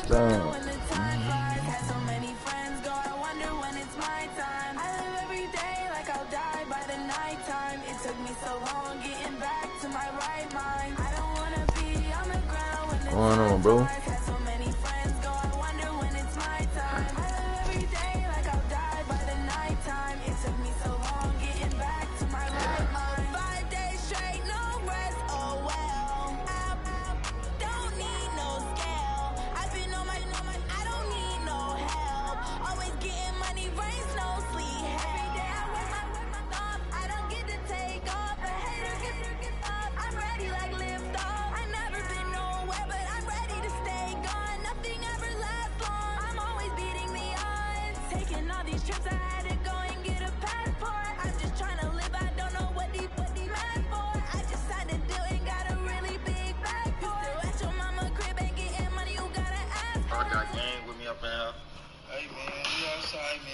Damn. What's going on, bro?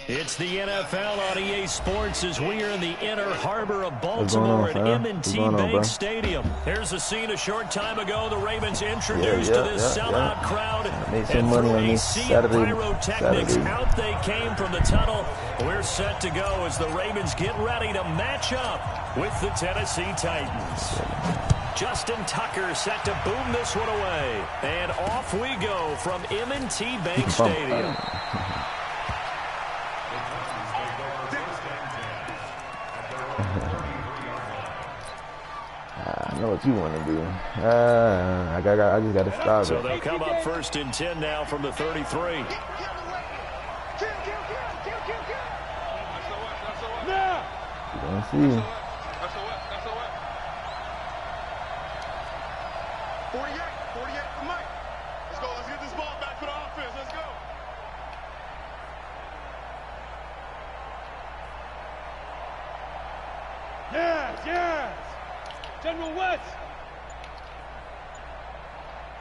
It's the NFL on EA Sports as we are in the inner harbor of Baltimore at M&T Bank Stadium. Here's a scene a short time ago. The Ravens introduced to this sellout crowd. Made some money on this Saturday. Out they came from the tunnel. We're set to go as the Ravens get ready to match up with the Tennessee Titans. Justin Tucker set to boom this one away. And off we go from M&T Bank Stadium. I know what you want to do. I just got to stop it. So they'll come up first and 10 now from the 33. You don't see. 48, Mike. Let's go. Let's get this ball back for the offense. Let's go. Yes. General West.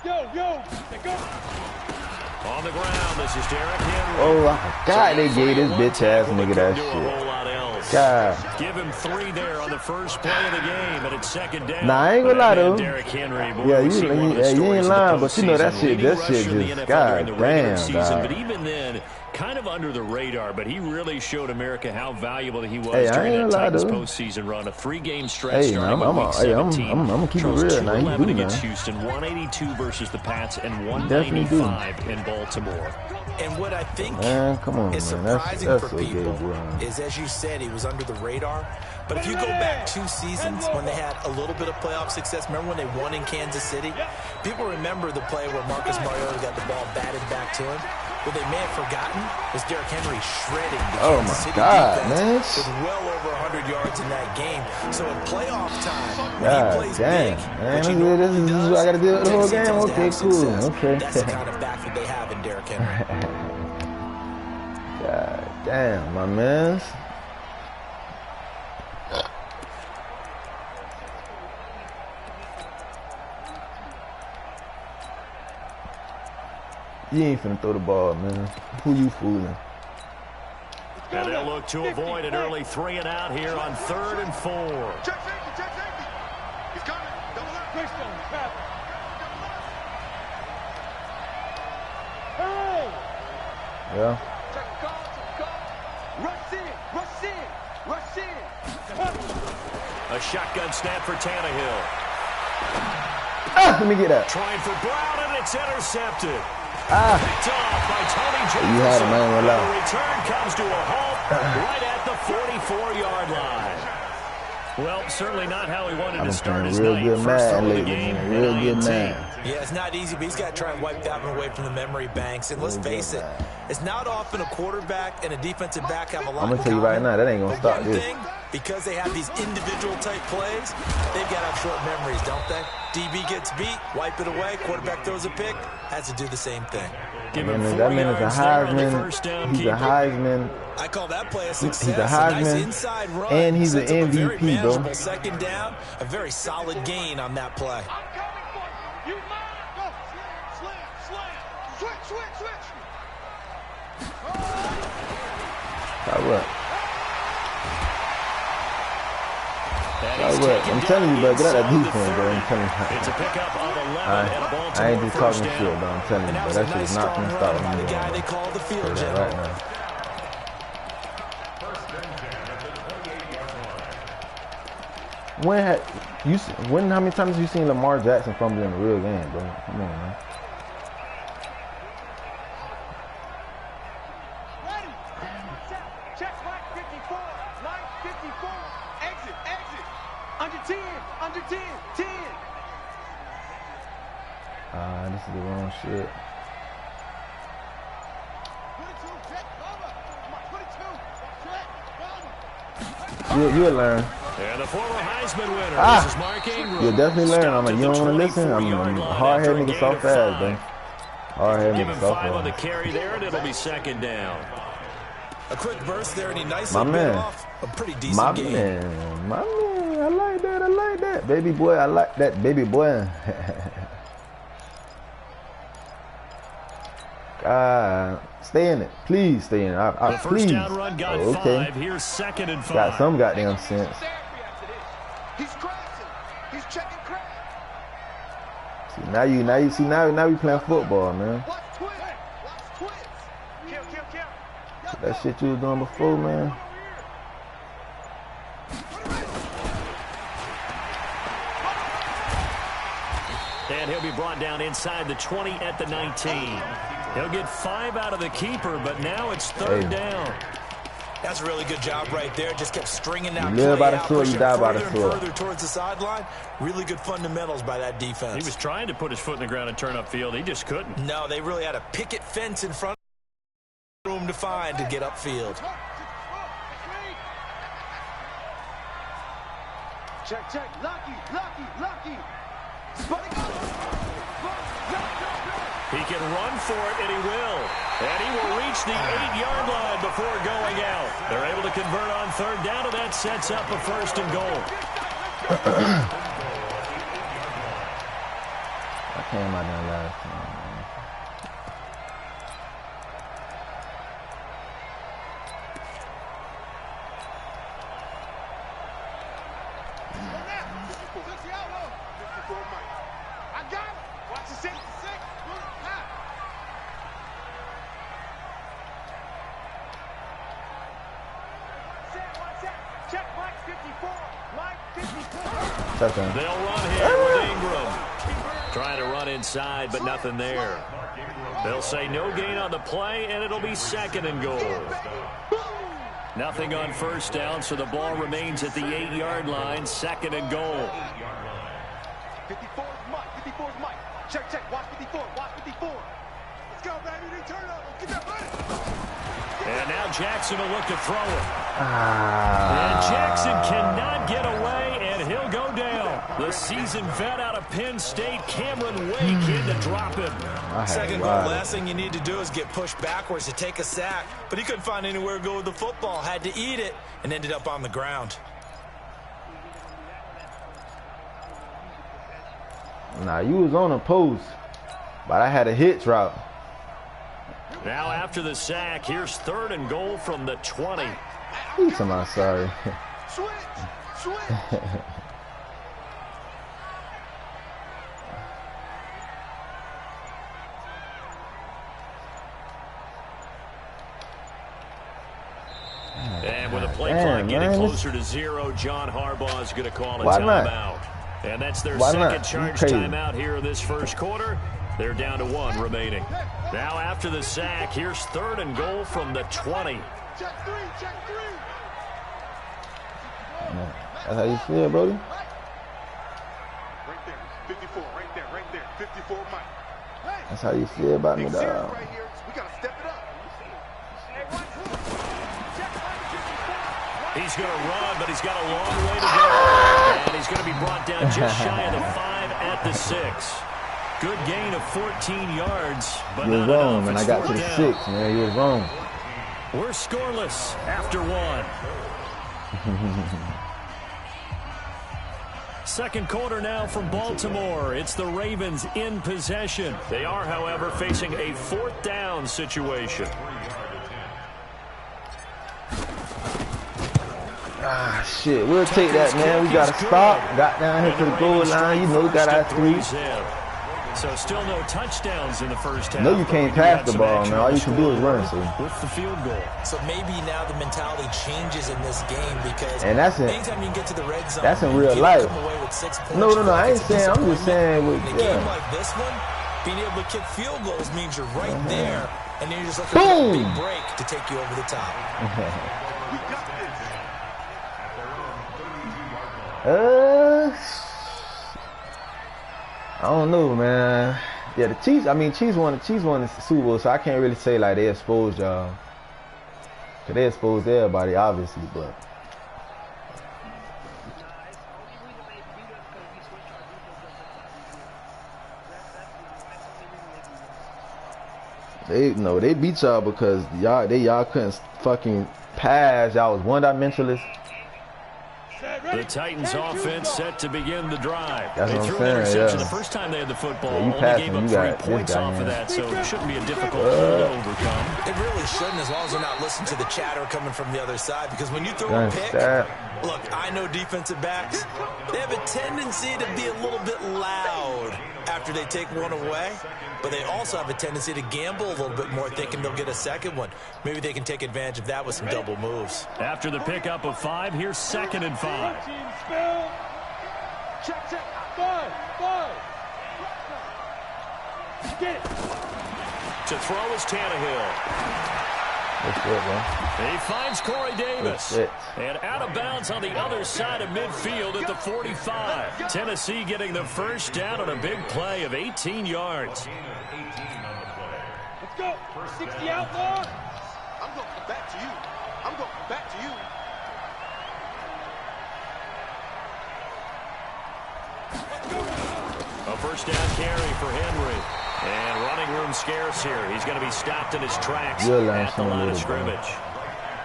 Yo. Go. On the ground, this is Derrick Henry. Oh, I forgot they gave this bitch ass nigga that shit. God. Give him 3 there on the first play of the game, and it's second down. Nah, I ain't gonna lie though. Derrick Henry, Yeah, you ain't lying, but you know that shit just God damn, but even then, kind of under the radar, but he really showed America how valuable he was during that Titans postseason run. A 3-game stretch starting with Week 17. I'm gonna keep it real now. 211 against Houston, 182 versus the Pats, and 195 in Baltimore. And what I think is surprising for people is, as you said, he was under the radar. But if you go back 2 seasons when they had a little bit of playoff success, remember when they won in Kansas City? People remember the play where Marcus Mariota got the ball batted back to him. What they may have forgotten was Derrick Henry shredding the Kansas City defense with well over 100 yards in that game. So in playoff time, when he plays big, this is what I got to do with the whole game. Okay, cool. Okay. That's the kind of back that they have in Derrick Henry. God damn, my man. You ain't finna throw the ball, man. Who you fooling? And they'll look to avoid an early 3 and out here on 3rd and 4. Check safety. He's coming. Double up. Greystone, traffic. Hey! Yeah. Check the call. Rush in. A shotgun snap for Tannehill. Let me get that. Trying for Brown, and it's intercepted. Picked off by Tony Jefferson. You had him, man. The return comes to a halt right at the 44-yard line. Well, certainly not how he wanted to start his night. First throw of the game, real good man. Yeah, it's not easy, but he's got to try and wipe that one away from the memory banks. And let's face it, it's not often a quarterback and a defensive back have a lot I'm going to tell you right now, that ain't going to stop this. Because they have these individual type plays, they've got to have short memories, don't they? DB gets beat, wipe it away, quarterback throws a pick, has to do the same thing. That man is a Heisman. He's a Heisman. I call that play a success. He's a Heisman, nice inside run. and he's an MVP, bro. Second down, a very solid gain on that play. You go. Slam. Switch. All right. I'm telling you, bro, get out that defense, bro. I'm telling you. It's a pickup of 11 I Baltimore ain't just talking first shit, down. bro. I'm telling you, bro. That shit is not gonna stop me. The guy they call the field general. Right now. How many times have you seen Lamar Jackson fumble in a real game, bro? Come on, man. Check line 54, line 54, exit, under 10, 10. This is the wrong shit. 22, check, cover. 22, check, You'll learn. And the former Heisman winner, this is Mark Ingram. You'll definitely learn. I'm like, you don't want to listen? I'm hard-headed nigga so fast, bro. Hard-headed nigga so fast. 5 on the carry there, and it'll be second down. A quick burst there, and he nicely bit off a pretty decent game. My man, I like that. Baby boy, I like that, baby boy. Stay in it. Please stay in it. The first down run got 5. Here's second and 5. Got some goddamn sense. He's crashing. He's checking crash. See, now we playing football, man. Watch twins. Kill. That shit you was doing before, man. And he'll be brought down inside the 20 at the 19. He'll get 5 out of the keeper, but now it's third down. That's a really good job right there. Just kept stringing that play out, you die by the sword. Further towards the sideline. Really good fundamentals by that defense. He was trying to put his foot in the ground and turn upfield. He just couldn't. No, they really had a picket fence in front of room to find to get upfield. Check. Lucky. He can run for it, and he will. And he will reach the 8-yard line before going out. They're able to convert on third down, and that sets up a first and goal. I came out there last time, man. I got it. Watch the 66. Check Mike 54. Mike 54. They'll run here with Ingram. Trying to run inside, but nothing there. They'll say no gain on the play, and it'll be second and goal. Nothing on first down, so the ball remains at the 8-yard line, second and goal. 54 is Mike. 54 is Mike. Check. Watch 54. Let's go, baby. They turn up. Get that money. And now Jackson will look to throw it. And Jackson cannot get away, and he'll go down. The seasoned vet out of Penn State, Cameron Wake, in to drop him. Second goal, last thing you need to do is get pushed backwards to take a sack. But he couldn't find anywhere to go with the football. Had to eat it and ended up on the ground. Nah, you was on a post, but I had a hitch route. Now after the sack, here's third and goal from the 20. He's I'm sorry. Switch. And with a play clock getting closer to 0, John Harbaugh is going to call a timeout. And that's their second charge timeout here in this first quarter. They're down to 1 remaining. Now after the sack, here's third and goal from the 20. Check 3. That's how you feel, Brody? Right there. 54. Right there. 54 Mike. That's how you feel about me, dog. Right here. We got to step it up. He's going to run, but he's got a long way to go. And he's going to be brought down just shy of the 5 at the 6. Good gain of 14 yards, but you was wrong, man. I got to the 6, man. You was wrong. We're scoreless after 1. Second quarter now from Baltimore. It's the Ravens in possession. They are, however, facing a 4th down situation. Ah, shit. We'll take that, man. We got to stop. Got down here to the goal line. You know, got our 3. So still no touchdowns in the first half. No, you can't pass the ball, man. All you can do is run. So with the field goal. So maybe now the mentality changes in this game because anytime you get to the red zone, that's in real life. Come away with 6 points. No, I ain't saying. I'm just saying. In a game like this one, being able to kick field goals means you're right there, and then you're just looking for a big break to take you over the top. I don't know, man. Yeah, the Chiefs. I mean, Chiefs won the Super Bowl, so I can't really say like they exposed y'all. Cause they exposed everybody, obviously, but they beat y'all because y'all couldn't fucking pass. Y'all was one-dimensionalist. The Titans offense set to begin the drive. That's they what threw I'm an interception saying, the first time they had the football. Yeah, you only gave up 3 points guy, off of that, so it shouldn't be a difficult goal to overcome. It really shouldn't, as long as they're not listening to the chatter coming from the other side, because when you throw a pick, look, I know defensive backs, they have a tendency to be a little bit loud after they take one away, but they also have a tendency to gamble a little bit more, thinking they'll get a second one. Maybe they can take advantage of that with some double moves. After the pickup of 5, here's 2nd and 5. Check. 5. Get it. To throw is Tannehill. He finds Corey Davis. And out of bounds on the other side of midfield at the 45. Tennessee getting the first down on a big play of 18 yards. Let's go. 60 outlaw. I'm going to come back to you. A first down carry for Henry. And running room scarce here. He's going to be stopped in his tracks at the line of scrimmage.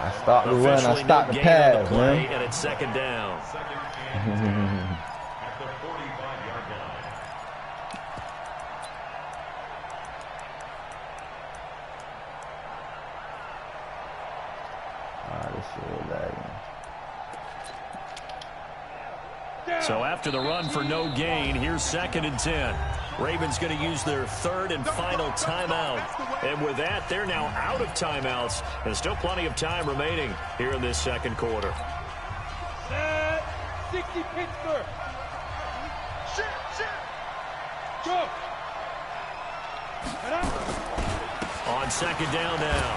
I stopped the run. I stopped the pass, man. And it's 2nd down. So after the run for no gain, here's 2nd and 10. Ravens going to use their 3rd and final timeout. And with that, they're now out of timeouts. And still plenty of time remaining here in this second quarter. 60 Pittsburgh. Go. On 2nd down now.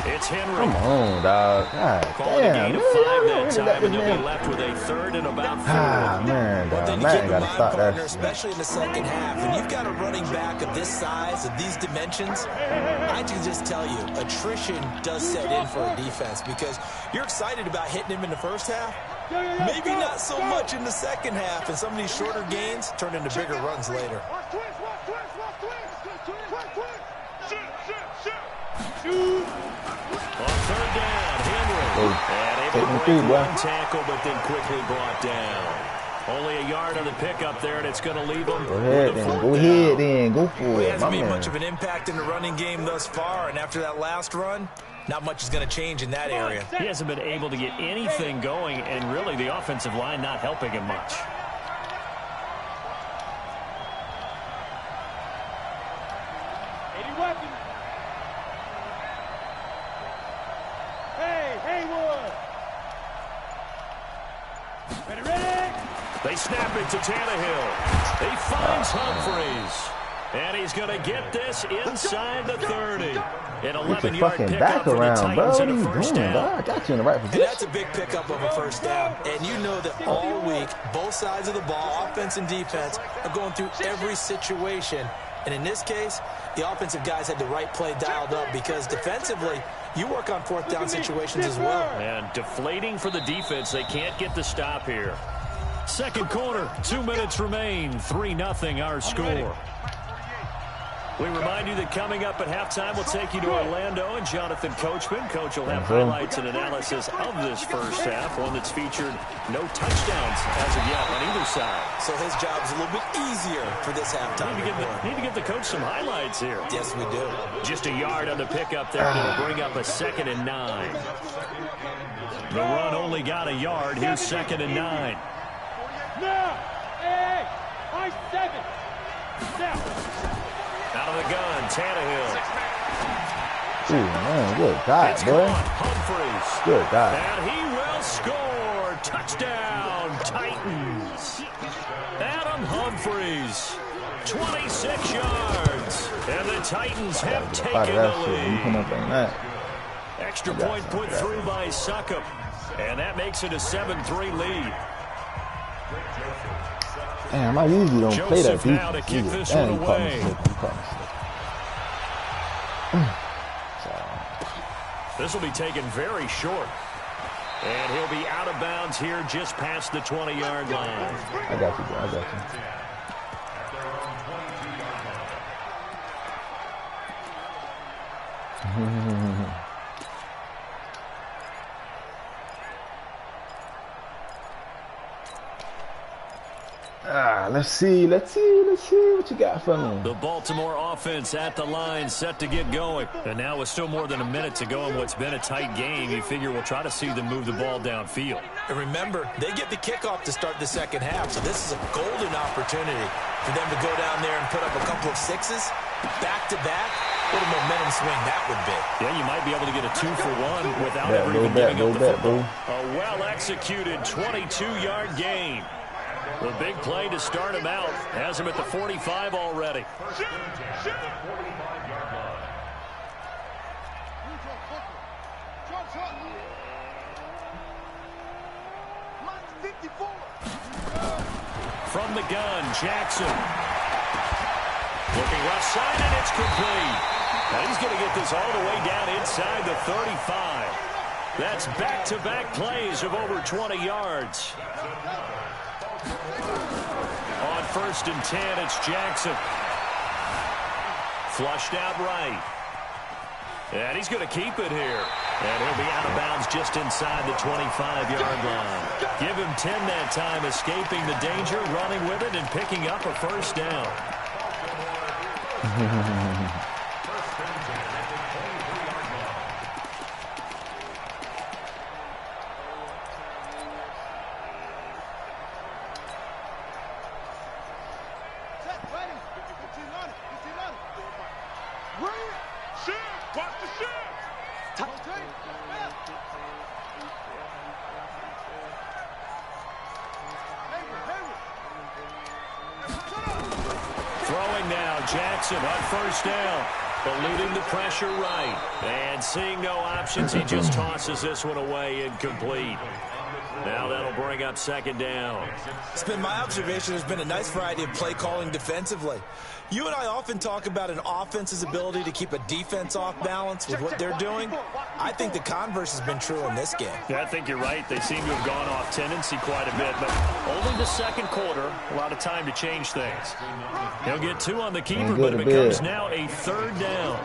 It's Henry. Come on, dog. God calling damn. a gain of 5 that time, and they'll be left with a 3rd and about 4. Ah, man, dog. Then you Man, keep gotta in stop mind, that partner, shit. especially in the second half, and you've got a running back of this size, of these dimensions, I can just tell you, attrition does set in for a defense because you're excited about hitting him in the first half, maybe not so much in the second half, and some of these shorter gains turn into bigger runs later. On 3rd down, Henry. And able to break one tackle, but then quickly brought down. Only a yard on the pickup there, and it's going to leave him. Go ahead, then. Go for He it. hasn't made much of an impact in the running game thus far, and after that last run, not much is going to change in that area. He hasn't been able to get anything going, and really the offensive line not helping him much. They snap it to Tannehill. He finds Humphreys. And he's going to get this inside the 30. An 11-yard pickup for the Titans in a first down. I got you in the right position. And that's a big pickup of a first down. And you know that all week, both sides of the ball, offense and defense, are going through every situation. And in this case, the offensive guys had the right play dialed up because defensively, you work on 4th down situations as well. And deflating for the defense. They can't get the stop here. Second quarter, 2 minutes remain. 3-0 our score. We remind you that coming up at halftime, we'll take you to Orlando and Jonathan Coachman. Coach will have highlights and analysis of this first half, one that's featured no touchdowns as of yet on either side. So his job's a little bit easier for this halftime. Need to give the coach some highlights here. Yes, we do. Just a yard on the pickup there, and it'll bring up a 2nd and 9. The run only got a yard. Here's 2nd and 9. Now, hey, I 7. Now. Out of the gun, Tannehill. Ooh, man, good God, it's boy. Humphreys. Good God. And he will score. Touchdown, Titans. Adam Humphreys, 26 yards. And the Titans have taken the lead. Extra point put through by Succop. And that makes it a 7-3 lead. Damn, I usually don't play that deep. Now to kick this one away. This will be taken very short. And he'll be out of bounds here just past the 20-yard line. I got you, bro. I got you. Let's see what you got for me. The Baltimore offense at the line, set to get going. And now with still more than a minute to go in what's been a tight game, you figure we'll try to see them move the ball downfield. And remember, they get the kickoff to start the second half, so this is a golden opportunity for them to go down there and put up a couple of sixes, back-to-back. What a momentum swing that would be. Yeah, you might be able to get a 2-for-1 without ever even giving up the football. A well-executed 22-yard gain. The big play to start him out has him at the 45 already. From the gun, Jackson. Looking left side, and it's complete. Now he's going to get this all the way down inside the 35. That's back-to-back plays of over 20 yards. On 1st and 10, it's Jackson. Flushed out right. And he's going to keep it here. And he'll be out of bounds just inside the 25-yard line. Give him 10 that time, escaping the danger, running with it, and picking up a first down. Throwing now, Jackson on 1st down. Eluding the pressure right. And seeing no options, he just tosses this one away incomplete. Now that'll bring up 2nd down. It's been my observation there's been a nice variety of play calling defensively. You and I often talk about an offense's ability to keep a defense off balance with what they're doing. I think the converse has been true in this game. Yeah, I think you're right. They seem to have gone off tendency quite a bit, but only the 2nd quarter, a lot of time to change things. He'll get 2 on the keeper, but it becomes now a 3rd down.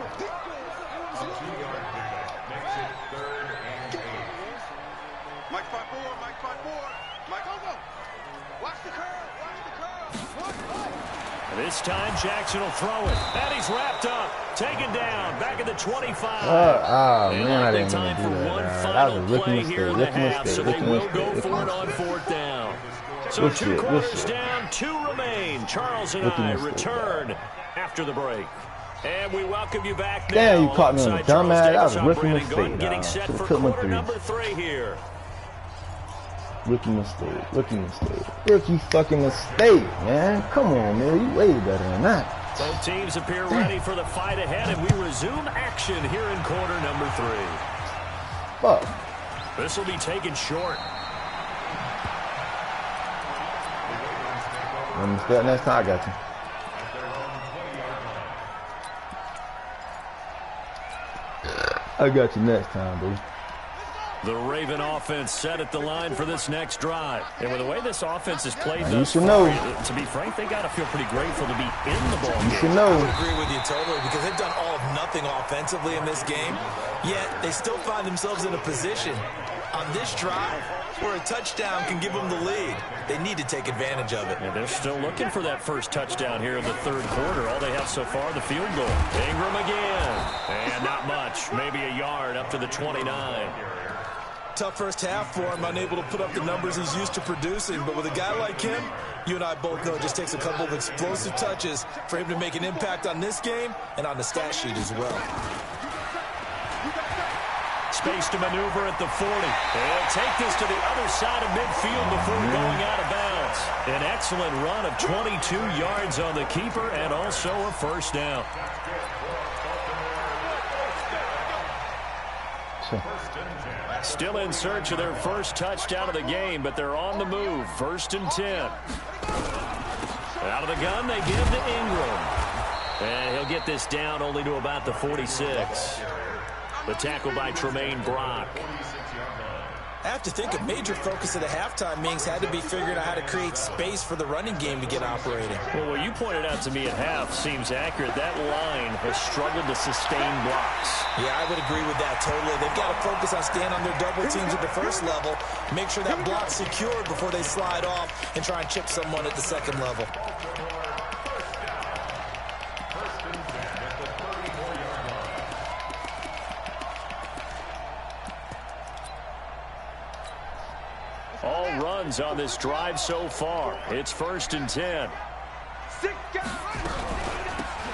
This time, Jackson will throw it. And he's wrapped up. Taken down. Back at the 25. Man, I didn't even do that. That was a rookie mistake. So they will go for it on 4th down. So 2 quarters down, 2 remain. Charles and I return after the break. And we welcome you back now. Damn, you caught me on the dumbass. That was a rookie mistake. Getting set for quarter number 3 here. Rookie mistake. Rookie fucking mistake, man. Come on, man. You way better than that. Both teams appear ready for the fight ahead, and we resume action here in quarter number 3. Fuck. This will be taken short. I'm gonna start next time. I got you. I got you next time, baby. The Raven offense set at the line for this next drive. And with the way this offense has played thus you far, know. to be frank, they got to feel pretty grateful to be in the ball game. You should know. I would agree with you totally because they've done all of nothing offensively in this game, yet they still find themselves in a position on this drive where a touchdown can give them the lead. They need to take advantage of it. And they're still looking for that first touchdown here in the third quarter. All they have so far, the field goal. Ingram again. And not much. Maybe a yard up to the 29. Tough first half for him, unable to put up the numbers he's used to producing. But with a guy like him, you and I both know it just takes a couple of explosive touches for him to make an impact on this game and on the stat sheet as well. Space to maneuver at the 40. They'll take this to the other side of midfield before going out of bounds. An excellent run of 22 yards on the keeper and also a first down. Still in search of their first touchdown of the game, but they're on the move. 1st and 10. Out of the gun, they give to Ingram. And he'll get this down only to about the 46. The tackle by Tremaine Brock. I have to think a major focus of the halftime meetings had to be figuring out how to create space for the running game to get operating. Well, what you pointed out to me at half seems accurate. That line has struggled to sustain blocks. Yeah, I would agree with that totally. They've got to focus on staying on their double teams at the first level, make sure that block's secured before they slide off and try and chip someone at the second level. All runs on this drive so far. It's 1st and 10.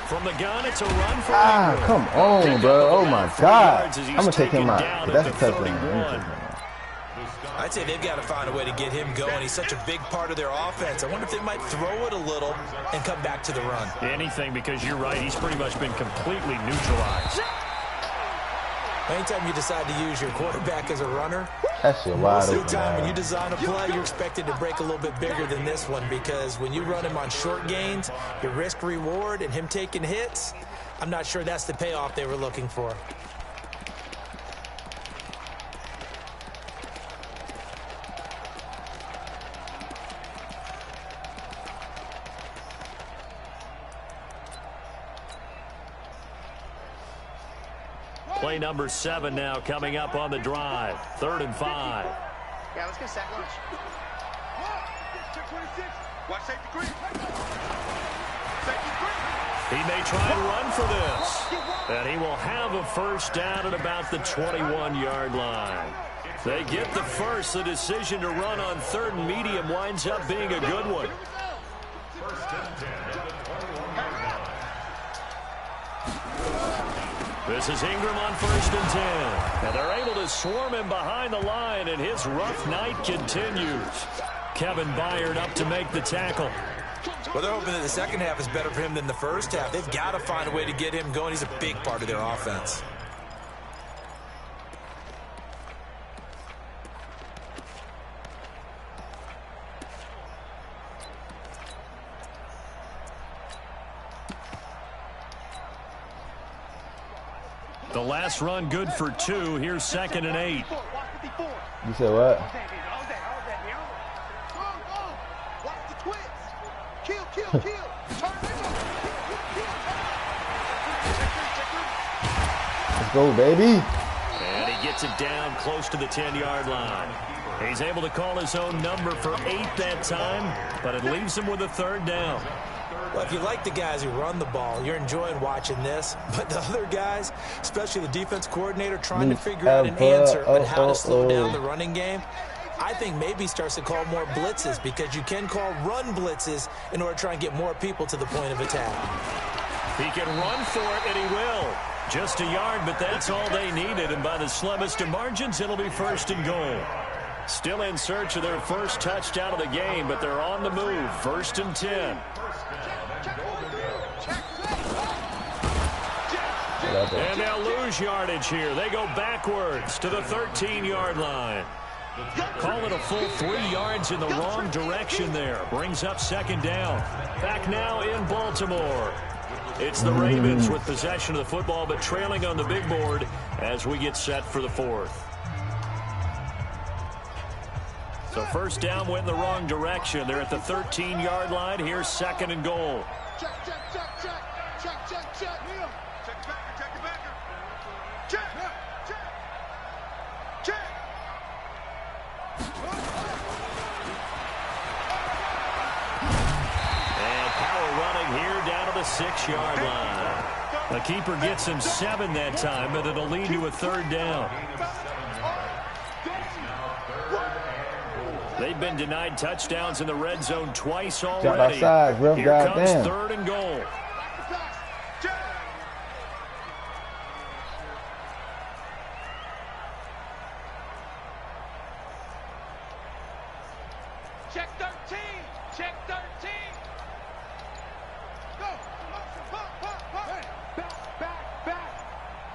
From the gun, it's a run for Ingram. Come on, bro. Oh, my God. I'm going to take him out. That's a touchdown. I'd say they've got to find a way to get him going. He's such a big part of their offense. I wonder if they might throw it a little and come back to the run. Anything, because you're right. He's pretty much been completely neutralized. Anytime you decide to use your quarterback as a runner, that shit wide open. most of the time when you design a play, you're expected to break a little bit bigger than this one because when you run him on short gains, your risk-reward and him taking hits, I'm not sure that's the payoff they were looking for. Play number 7 now coming up on the drive. 3rd and 5. Yeah, let's get sack lunch. Check 26. Watch safety green. Safety green. He may try and run for this. And he will have a first down at about the 21-yard line. They get the first. The decision to run on 3rd and medium winds up being a good one. This is Ingram on 1st and 10. And they're able to swarm him behind the line, and his rough night continues. Kevin Byard up to make the tackle. Well, they're hoping that the second half is better for him than the first half. They've got to find a way to get him going. He's a big part of their offense. The last run good for 2. Here's 2nd and 8. You said what? Let's go, baby. And he gets it down close to the 10-yard line. He's able to call his own number for 8 that time, but it leaves him with a 3rd down. Well, if you like the guys who run the ball, you're enjoying watching this. But the other guys, especially the defense coordinator, trying to figure out an answer on how to slow down the running game, I think maybe starts to call more blitzes because you can call run blitzes in order to try and get more people to the point of attack. He can run for it, and he will. Just a yard, but that's all they needed. And by the slimmest of margins, it'll be 1st and goal. Still in search of their first touchdown of the game, but they're on the move. 1st and 10. And they'll lose yardage here. They go backwards to the 13-yard line. Call it a full 3 yards in the wrong direction there. Brings up 2nd down. Back now in Baltimore. It's the Ravens with possession of the football, but trailing on the big board as we get set for the 4th. So first down went in the wrong direction. They're at the 13-yard line. Here's 2nd and goal. Check, check, check, check. Check, check, check. Check the backer, check the backer. Check, check, check. And power running here down to the 6-yard line. The keeper gets him 7 that time, but it'll lead to a 3rd down. They've been denied touchdowns in the red zone twice already. Outside, bro. Here God comes damn. 3rd and goal. Check 13. Check 13. Go. Back.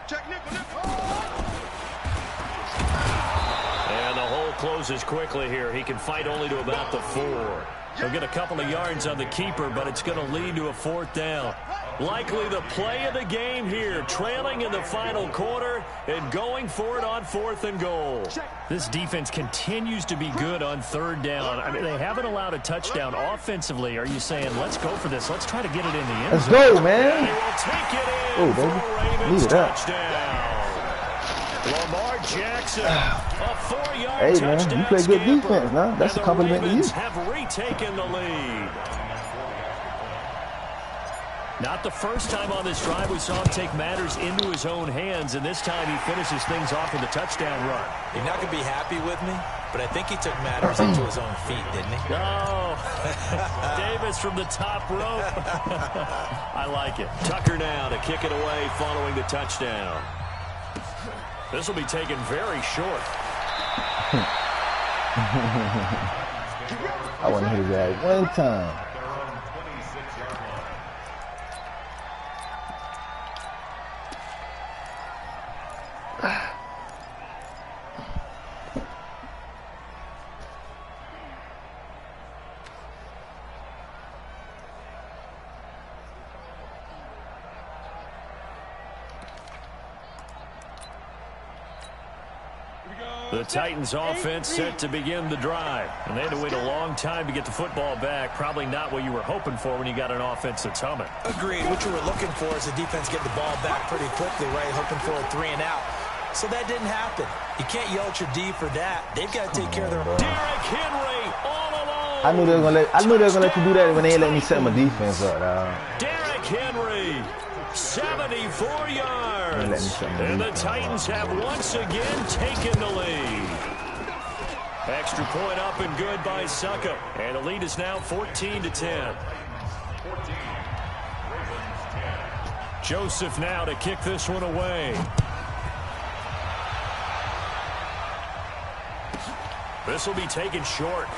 Check nickel. And the hole closes quickly here. He can fight only to about the 4. He'll get a couple of yards on the keeper, but it's going to lead to a 4th down. Likely the play of the game here, trailing in the final quarter and going for it on 4th and goal. This defense continues to be good on 3rd down. I mean, they haven't allowed a touchdown offensively. Are you saying, let's go for this? Let's try to get it in the end zone. Let's go, man. And they will take it in for a Ravens touchdown. Lamar Jackson, a 4-yard touchdown. Man, you play good defense, huh? That's a compliment to you. Ravens have retaken the lead. Not the first time on this drive we saw him take matters into his own hands, and this time he finishes things off with a touchdown run. You're not going to be happy with me, but I think he took matters into his own feet, didn't he? Oh, Davis from the top rope. I like it. Tucker now to kick it away following the touchdown. This will be taken very short. I want to hit his ass one time. The Titans offense set to begin the drive. And they had to wait a long time to get the football back. Probably not what you were hoping for when you got an offense that's humming. Agreed. What you were looking for is the defense get the ball back pretty quickly, right? Hoping for a 3 and out. So that didn't happen. You can't yell at your D for that. They've got to take care of their... Derrick Henry all alone. I knew they were gonna let you do that when they ain't let me set my defense up, dog. Derrick Henry, 74 yards. And the Titans have once again taken the lead. Extra point up and good by Suckup. And the lead is now 14-10. Joseph now to kick this one away. This will be taken short.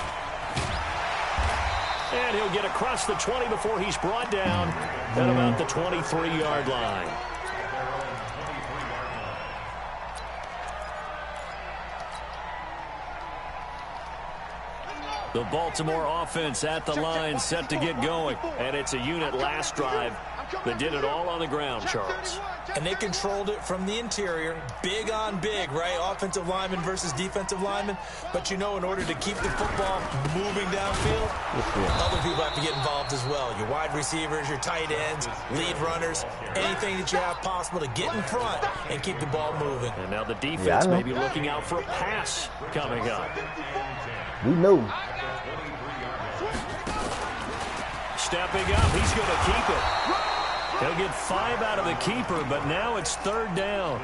And he'll get across the 20 before he's brought down at about the 23-yard line. The Baltimore offense at the line set to get going. And it's a unit last drive that did it all on the ground, Charles. And they controlled it from the interior. Big on big, right? Offensive lineman versus defensive lineman. But, you know, in order to keep the football moving downfield, other people have to get involved as well. Your wide receivers, your tight ends, lead runners, anything that you have possible to get in front and keep the ball moving. And now the defense may be looking out for a pass coming up. We know. Stepping up, he's going to keep it. He'll get 5 out of the keeper, but now it's 3rd down.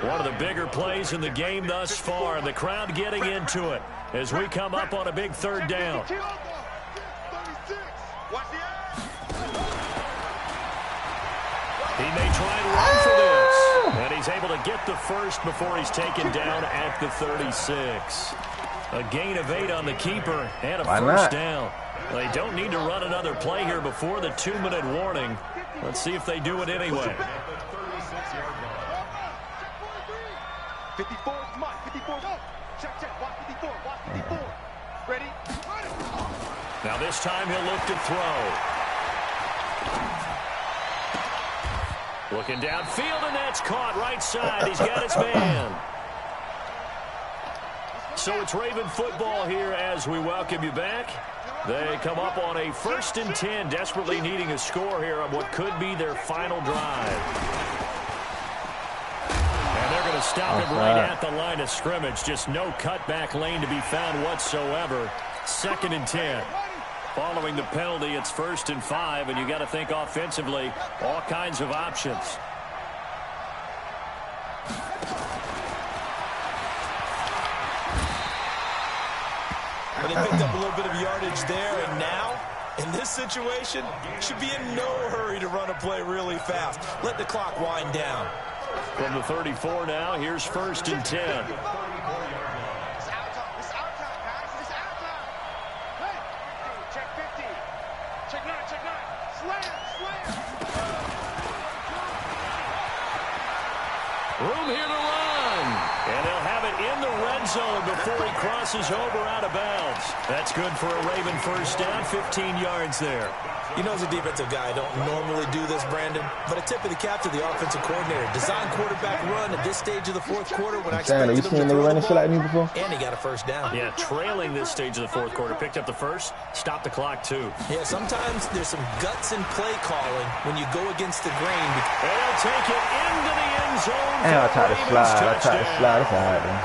One of the bigger plays in the game thus far, and the crowd getting into it as we come up on a big 3rd down. He may try and run for this. And he's able to get the first before he's taken down at the 36. A gain of 8 on the keeper and a first down. They don't need to run another play here before the 2-minute warning. Let's see if they do it anyway. 54 is Mike. 54 go. Check. Watch 54. Watch 54. Ready? Now this time he'll look to throw. Looking downfield, and that's caught right side. He's got his man. So it's Raven football here as we welcome you back. They come up on a 1st and 10, desperately needing a score here on what could be their final drive. And they're going to stop him right at the line of scrimmage. Just no cutback lane to be found whatsoever. 2nd and 10. Following the penalty, it's 1st and 5, and you got to think offensively, all kinds of options. But they picked up a little bit of yardage there, and now, in this situation, should be in no hurry to run a play really fast. Let the clock wind down. From the 34 now, here's 1st and 10. Room here to run. And they'll have it in the red zone before he crosses over out of bounds. That's good for a Raven 1st down, 15 yards there. You know, as a defensive guy, I don't normally do this, Brandon, but a tip of the cap to the offensive coordinator. Design quarterback run at this stage of the 4th quarter when I expected him to throw the ball, like me before? and he got a 1st down. Yeah, trailing this stage of the 4th quarter. Picked up the 1st, stopped the clock too. Yeah, sometimes there's some guts in play calling when you go against the grain. They'll take it into the end zone. And I tried to slide. It's all right, man.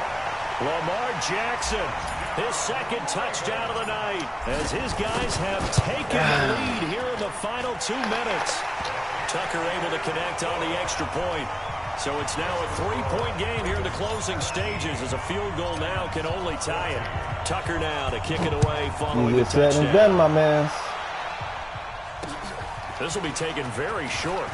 Lamar Jackson, his 2nd touchdown of the night, as his guys have taken the lead here in the final 2 minutes. Tucker able to connect on the extra point. So it's now a 3-point game here in the closing stages, as a field goal now can only tie it. Tucker now to kick it away following the touchdown. Done, my man. This will be taken very short.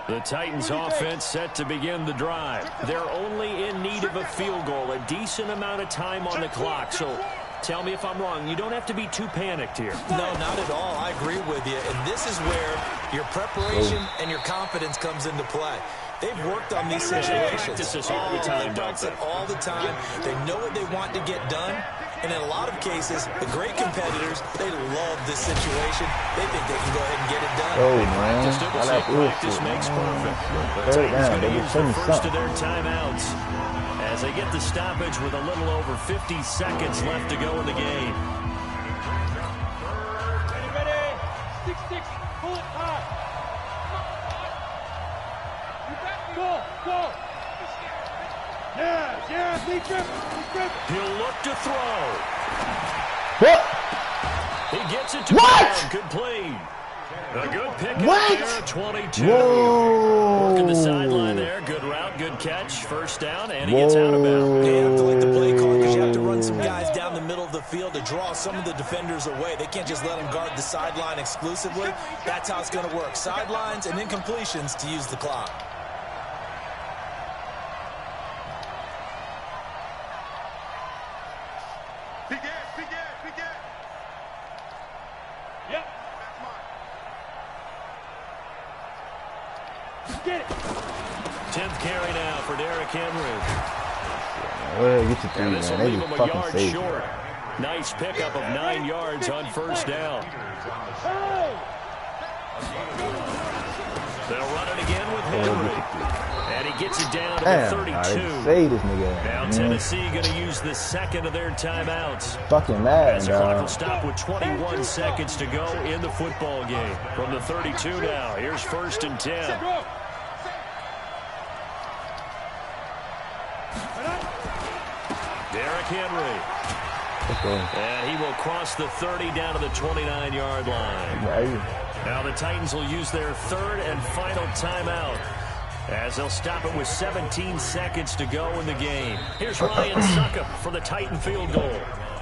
The Titans offense set to begin the drive. They're only in need of a field goal, a decent amount of time on the clock. So tell me if I'm wrong. You don't have to be too panicked here. No, not at all. I agree with you. And this is where your preparation and your confidence comes into play. They've worked on these situations. Practice this all the time, They practice it all the time. They know what they want to get done. And in a lot of cases, the great competitors, they love this situation. They think they can go ahead and get it done. Oh, man. Practice makes perfect. The Titans going to use the first of their timeouts as they get the stoppage with a little over 50 seconds left to go in the game. Ready? 6-6. Pull it hard. Go. Yeah, lead grip. He'll look to throw. What? He gets it to ground, complete. A good pick there, 22. Whoa. Working the sideline there, good route, good catch, 1st down, and he gets out of bounds. They have to like the play call because you have to run some guys down the middle of the field to draw some of the defenders away. They can't just let them guard the sideline exclusively. That's how it's going to work. Sidelines and incompletions to use the clock. Begin. Yep. Get it. 10th carry now for Derrick Henry. Well, get your 3, And this will man. They leave him just a fucking yard safe. short. Nice pickup of 9 yards on 1st down. They'll run it again with Henry. And he gets it down to the 32. Say this nigga. Now Tennessee going to use the 2nd of their timeouts. Fucking mad, As the clock will dog. stop with 21 seconds to go in the football game. From the 32 now, here's 1st and 10. Derrick Henry. And he will cross the 30 down to the 29-yard line. Right. Now the Titans will use their 3rd and final timeout, as they'll stop it with 17 seconds to go in the game. Here's Ryan Suckup for the Titan field goal.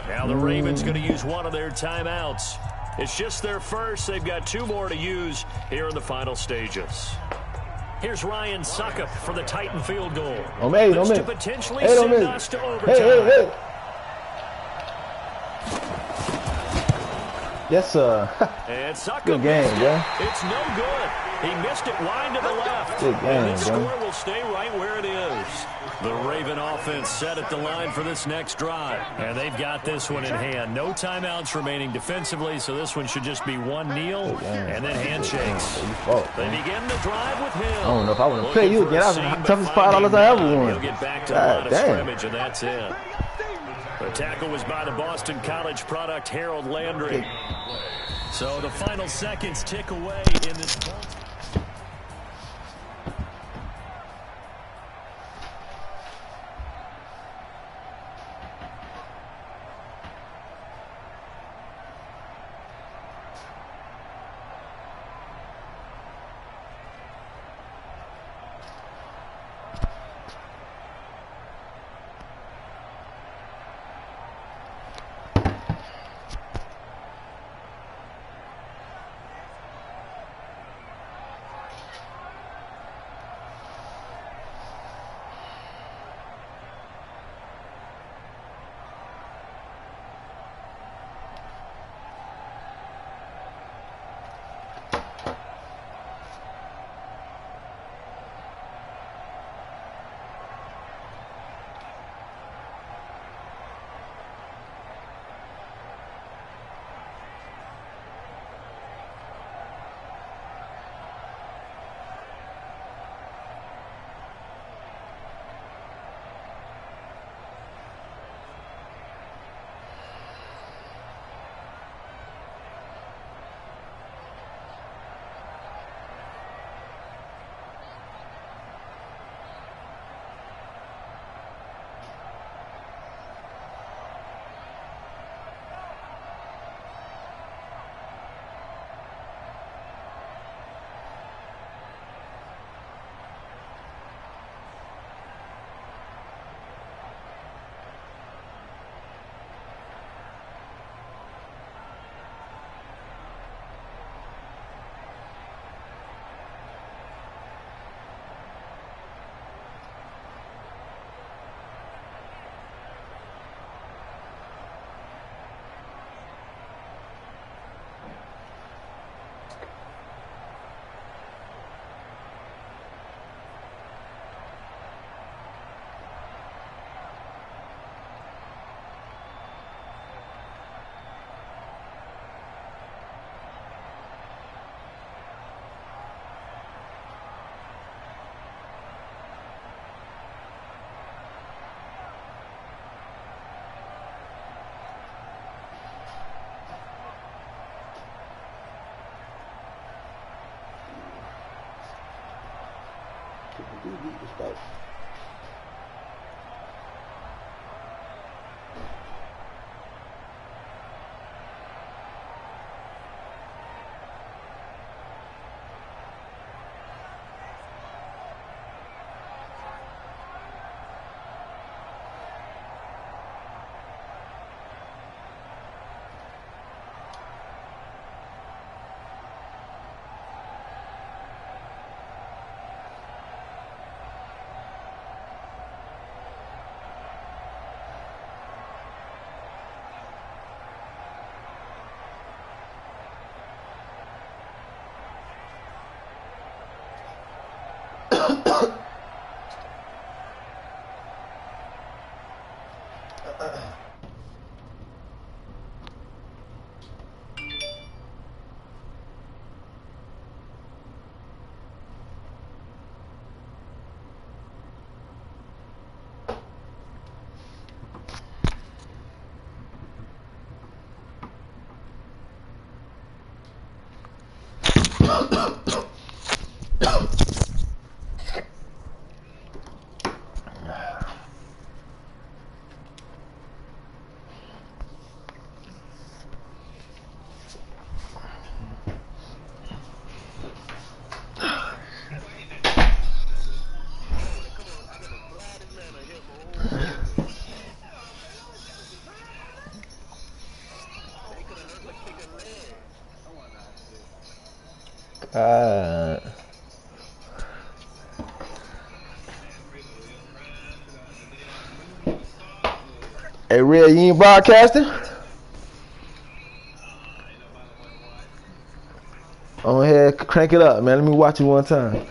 Now the Ravens going to use one of their timeouts. It's just their 1st. They've got 2 more to use here in the final stages. Here's Ryan Suckup for the Titan field goal. This to potentially send us to overtime. Hey. That's good game, bro. It's no good. He missed it wide to the left. Good game, and this bro. score will stay right where it is. The Raven offense set at the line for this next drive. And they've got this one in hand. No timeouts remaining defensively, so this one should just be one kneel and then handshakes. They begin the drive with Hill. I don't know if I want to play you again. That was the toughest $5 I ever won. He'll get back to the line of scrimmage, and that's it. The tackle was by the Boston College product, Harold Landry. So the final seconds tick away in this ball. Hey, Red, you ain't broadcasting? On ahead, crank it up, man. Let me watch it one time.